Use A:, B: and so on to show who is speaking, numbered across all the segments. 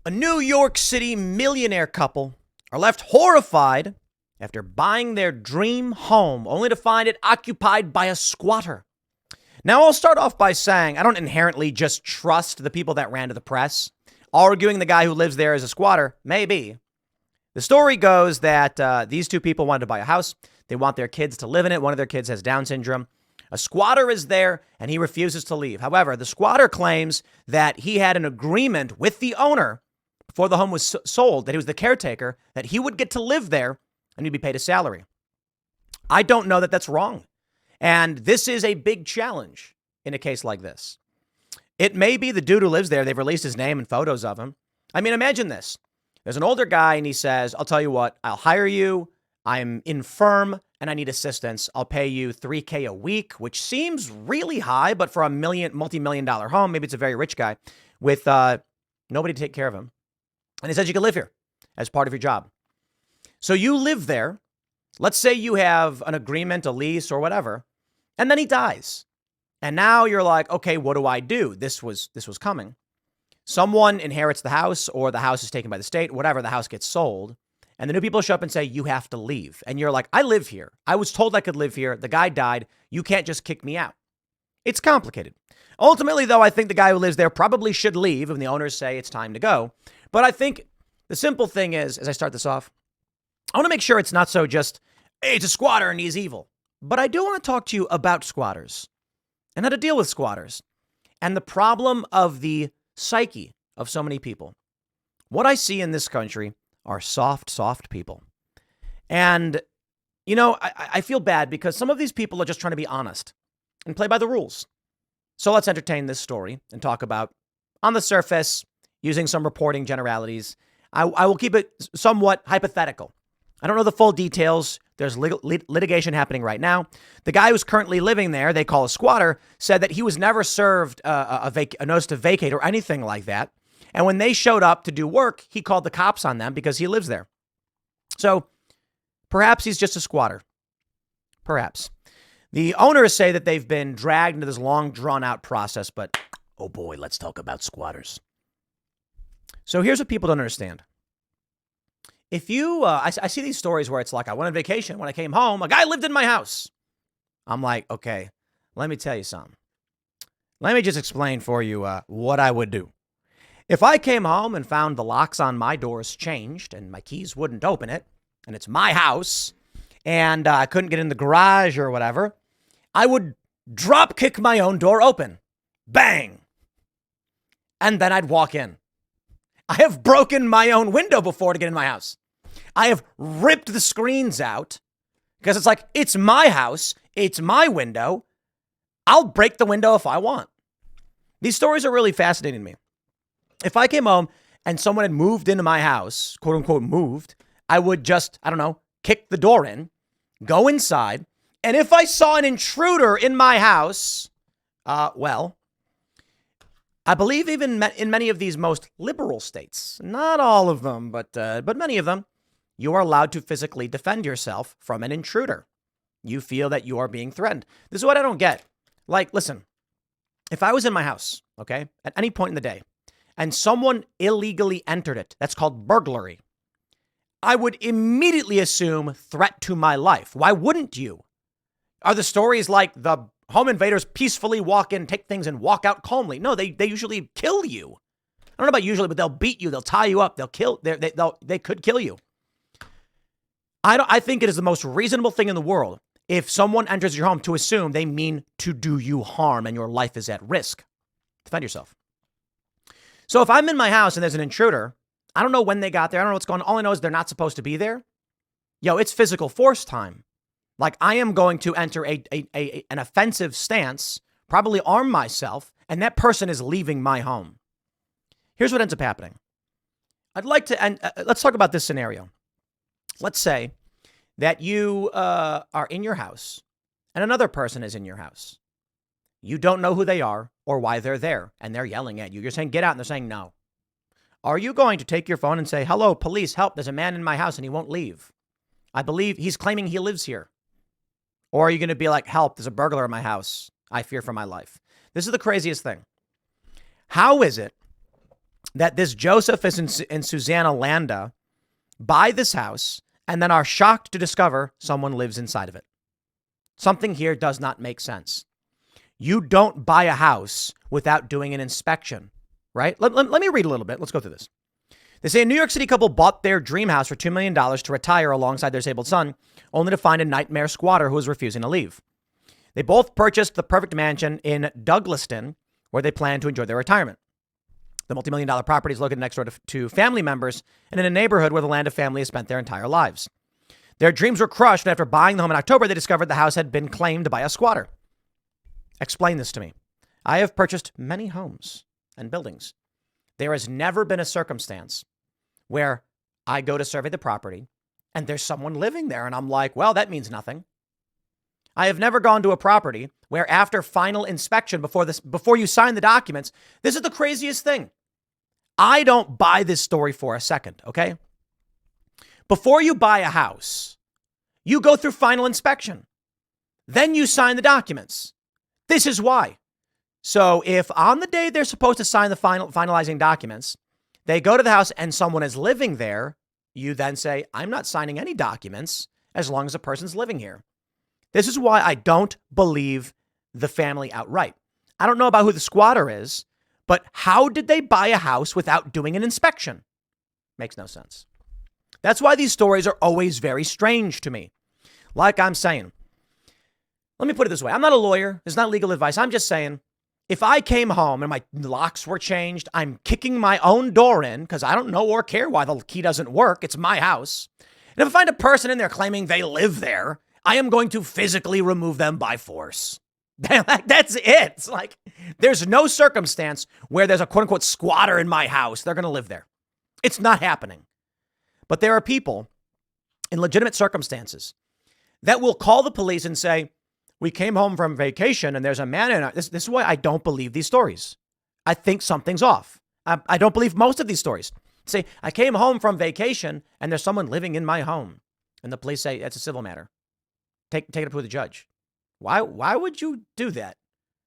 A: A New York City millionaire couple are left horrified after buying their dream home only to find it occupied by a squatter. Now, I'll start off by saying I don't inherently just trust the people that ran to the press. Arguing the guy who lives there is a squatter, maybe. The story goes that these two people wanted to buy a house. They want their kids to live in it. One of their kids has Down syndrome. A squatter is there and he refuses to leave. However, the squatter claims that he had an agreement with the owner before the home was sold, that he was the caretaker, that he would get to live there and he'd be paid a salary. I don't know that that's wrong. And this is a big challenge in a case like this. It may be the dude who lives there. They've released his name and photos of him. I mean, imagine this. There's an older guy and he says, I'll tell you what, I'll hire you. I'm infirm and I need assistance. I'll pay you $3,000 a week, which seems really high, but for a multi-million dollar home, maybe it's a very rich guy with nobody to take care of him. And he says you can live here as part of your job. So you live there. Let's say you have an agreement, a lease or whatever, and then he dies. And now you're like, okay, what do I do? This was coming. Someone inherits the house or the house is taken by the state, whatever, the house gets sold. And the new people show up and say, you have to leave. And you're like, I live here. I was told I could live here. The guy died. You can't just kick me out. It's complicated. Ultimately, though, I think the guy who lives there probably should leave when the owners say it's time to go. But I think the simple thing is, as I start this off, I want to make sure it's not so just, hey, it's a squatter and he's evil. But I do want to talk to you about squatters and how to deal with squatters and the problem of the psyche of so many people. What I see in this country are soft people. And, you know, I feel bad because some of these people are just trying to be honest and play by the rules. So let's entertain this story and talk about, on the surface, using some reporting generalities. I will keep it somewhat hypothetical. I don't know the full details. There's litigation happening right now. The guy who's currently living there, they call a squatter, said that he was never served a notice to vacate or anything like that. And when they showed up to do work, he called the cops on them because he lives there. So perhaps he's just a squatter. Perhaps. The owners say that they've been dragged into this long, drawn-out process, but oh boy, let's talk about squatters. So here's what people don't understand. If you, I see these stories where it's like, I went on vacation. When I came home, a guy lived in my house. I'm like, okay, let me tell you something. Let me just explain for you what I would do. If I came home and found the locks on my doors changed and my keys wouldn't open it, and it's my house, and I couldn't get in the garage or whatever, I would drop kick my own door open. Bang. And then I'd walk in. I have broken my own window before to get in my house. I have ripped the screens out because it's like, it's my house. It's my window. I'll break the window if I want. These stories are really fascinating to me. If I came home and someone had moved into my house, quote unquote moved, I would just, I don't know, kick the door in, go inside. And if I saw an intruder in my house, well, I believe even in many of these most liberal states, not all of them, but many of them, you are allowed to physically defend yourself from an intruder. You feel that you are being threatened. This is what I don't get. Like, listen, if I was in my house, okay, at any point in the day, and someone illegally entered it, that's called burglary, I would immediately assume threat to my life. Why wouldn't you? Are the stories like the home invaders peacefully walk in, take things, and walk out calmly? No, they usually kill you. I don't know about usually, but they'll beat you. They'll tie you up. They'll kill. They could kill you. I think it is the most reasonable thing in the world if someone enters your home to assume they mean to do you harm and your life is at risk. Defend yourself. So if I'm in my house and there's an intruder, I don't know when they got there. I don't know what's going on. All I know is they're not supposed to be there. Yo, it's physical force time. Like, I am going to enter an offensive stance, probably arm myself, and that person is leaving my home. Here's what ends up happening. I'd like to end. Let's talk about this scenario. Let's say that you are in your house and another person is in your house. You don't know who they are or why they're there, and they're yelling at you. You're saying, get out, and they're saying no. Are you going to take your phone and say, hello, police, help, there's a man in my house and he won't leave. I believe he's claiming he lives here. Or are you going to be like, help, there's a burglar in my house. I fear for my life. This is the craziest thing. How is it that this Joseph and Susanna Landa buy this house and then are shocked to discover someone lives inside of it. Something here does not make sense. You don't buy a house without doing an inspection, right? Let me read a little bit. Let's go through this. They say a New York City couple bought their dream house for $2 million to retire alongside their disabled son, only to find a nightmare squatter who was refusing to leave. They both purchased the perfect mansion in Douglaston, where they plan to enjoy their retirement. The multi-million-dollar property is located next door to family members and in a neighborhood where the Landa family has spent their entire lives. Their dreams were crushed, and after buying the home in October, they discovered the house had been claimed by a squatter. Explain this to me. I have purchased many homes and buildings. There has never been a circumstance where I go to survey the property and there's someone living there and I'm like, well, that means nothing. I have never gone to a property where after final inspection, before you sign the documents, this is the craziest thing. I don't buy this story for a second, okay? Before you buy a house, you go through final inspection. Then you sign the documents. This is why. So if on the day they're supposed to sign the finalizing documents, they go to the house and someone is living there, you then say, I'm not signing any documents as long as a person's living here. This is why I don't believe the family outright. I don't know about who the squatter is, but how did they buy a house without doing an inspection? Makes no sense. That's why these stories are always very strange to me. Like I'm saying, let me put it this way. I'm not a lawyer. It's not legal advice. I'm just saying, if I came home and my locks were changed, I'm kicking my own door in because I don't know or care why the key doesn't work. It's my house. And if I find a person in there claiming they live there, I am going to physically remove them by force. That's it. It's like there's no circumstance where there's a quote unquote squatter in my house. They're going to live there. It's not happening. But there are people in legitimate circumstances that will call the police and say, we came home from vacation and there's a man in it. This is why I don't believe these stories. I think something's off. I don't believe most of these stories. Say, I came home from vacation and there's someone living in my home. And the police say, it's a civil matter. Take it up with the judge. Why would you do that?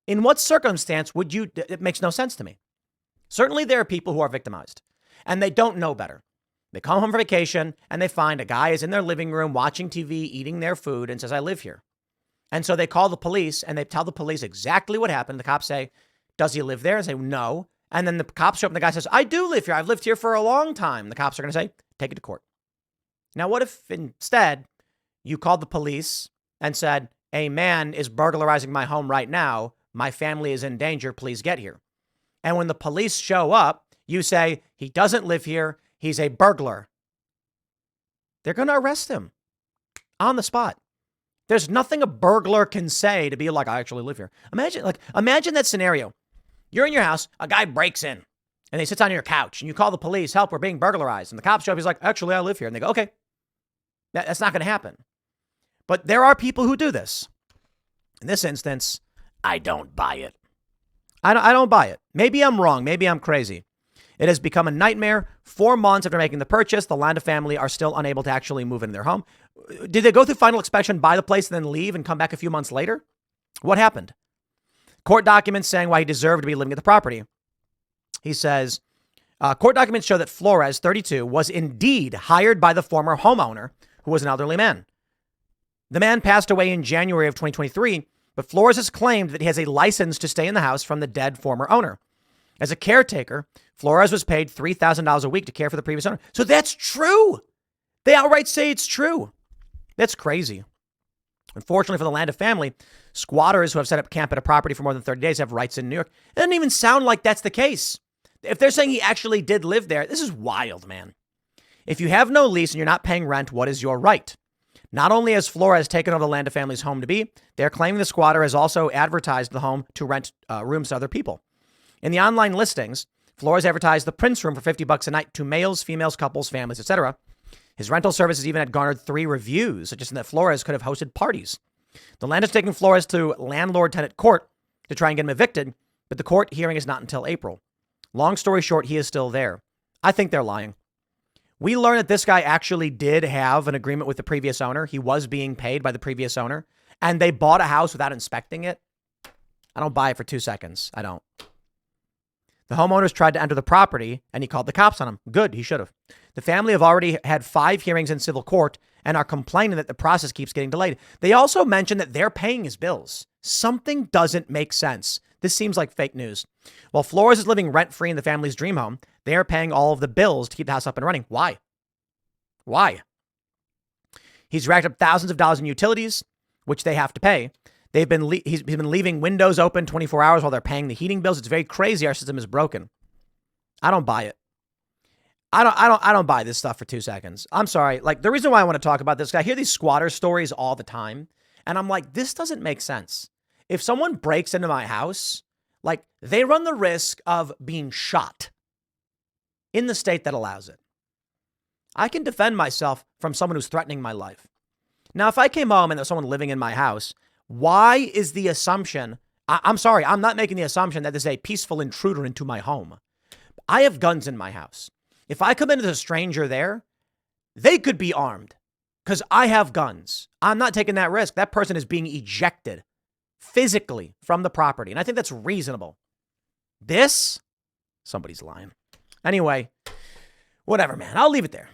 A: In what circumstance would you? It makes no sense to me. Certainly there are people who are victimized and they don't know better. They come home for vacation and they find a guy is in their living room watching TV, eating their food and says, I live here. And so they call the police and they tell the police exactly what happened. The cops say, does he live there? And say, no. And then the cops show up and the guy says, I do live here. I've lived here for a long time. The cops are going to say, take it to court. Now, what if instead you called the police and said, a man is burglarizing my home right now. My family is in danger. Please get here. And when the police show up, you say, he doesn't live here. He's a burglar. They're going to arrest him on the spot. There's nothing a burglar can say to be like, I actually live here. Imagine that scenario. You're in your house, a guy breaks in and he sits on your couch and you call the police, help, we're being burglarized. And the cops show up, he's like, actually, I live here. And they go, okay, that's not going to happen. But there are people who do this. In this instance, I don't buy it. I don't buy it. Maybe I'm wrong. Maybe I'm crazy. It has become a nightmare. 4 months after making the purchase, the Landa family are still unable to actually move into their home. Did they go through final inspection, buy the place, and then leave and come back a few months later? What happened? Court documents saying why he deserved to be living at the property. He says, court documents show that Flores, 32, was indeed hired by the former homeowner, who was an elderly man. The man passed away in January of 2023, but Flores has claimed that he has a license to stay in the house from the dead former owner. As a caretaker, Flores was paid $3,000 a week to care for the previous owner. So that's true. They outright say it's true. That's crazy. Unfortunately for the Landa family, squatters who have set up camp at a property for more than 30 days have rights in New York. It doesn't even sound like that's the case. If they're saying he actually did live there, this is wild, man. If you have no lease and you're not paying rent, what is your right? Not only has Flores taken over the Landa family's home to be, they're claiming the squatter has also advertised the home to rent rooms to other people. In the online listings, Flores advertised the Prince Room for $50 a night to males, females, couples, families, etc. His rental services even had garnered 3 reviews, suggesting that Flores could have hosted parties. The land is taking Flores to landlord-tenant court to try and get him evicted, but the court hearing is not until April. Long story short, he is still there. I think they're lying. We learned that this guy actually did have an agreement with the previous owner. He was being paid by the previous owner, and they bought a house without inspecting it. I don't buy it for 2 seconds. I don't. The homeowners tried to enter the property and he called the cops on them. Good, he should have. The family have already had 5 hearings in civil court and are complaining that the process keeps getting delayed. They also mentioned that they're paying his bills. Something doesn't make sense. This seems like fake news. While Flores is living rent-free in the family's dream home, they are paying all of the bills to keep the house up and running. Why? Why? He's racked up thousands of dollars in utilities, which they have to pay. He's been leaving windows open 24 hours while they're paying the heating bills. It's very crazy. Our system is broken. I don't buy it. I don't buy this stuff for 2 seconds. I'm sorry. Like, the reason why I want to talk about this, I hear these squatter stories all the time, and I'm like, this doesn't make sense. If someone breaks into my house, like, they run the risk of being shot in the state that allows it. I can defend myself from someone who's threatening my life. Now, if I came home and there's someone living in my house, why is the assumption? I'm sorry, I'm not making the assumption that there's a peaceful intruder into my home. I have guns in my house. If I come into a stranger there, they could be armed because I have guns. I'm not taking that risk. That person is being ejected physically from the property. And I think that's reasonable. Somebody's lying. Anyway, whatever, man. I'll leave it there.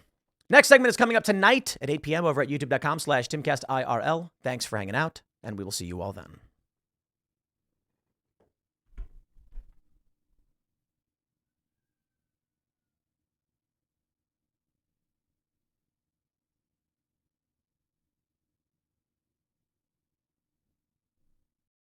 A: Next segment is coming up tonight at 8 p.m. over at youtube.com/TimcastIRL. Thanks for hanging out, and we will see you all then.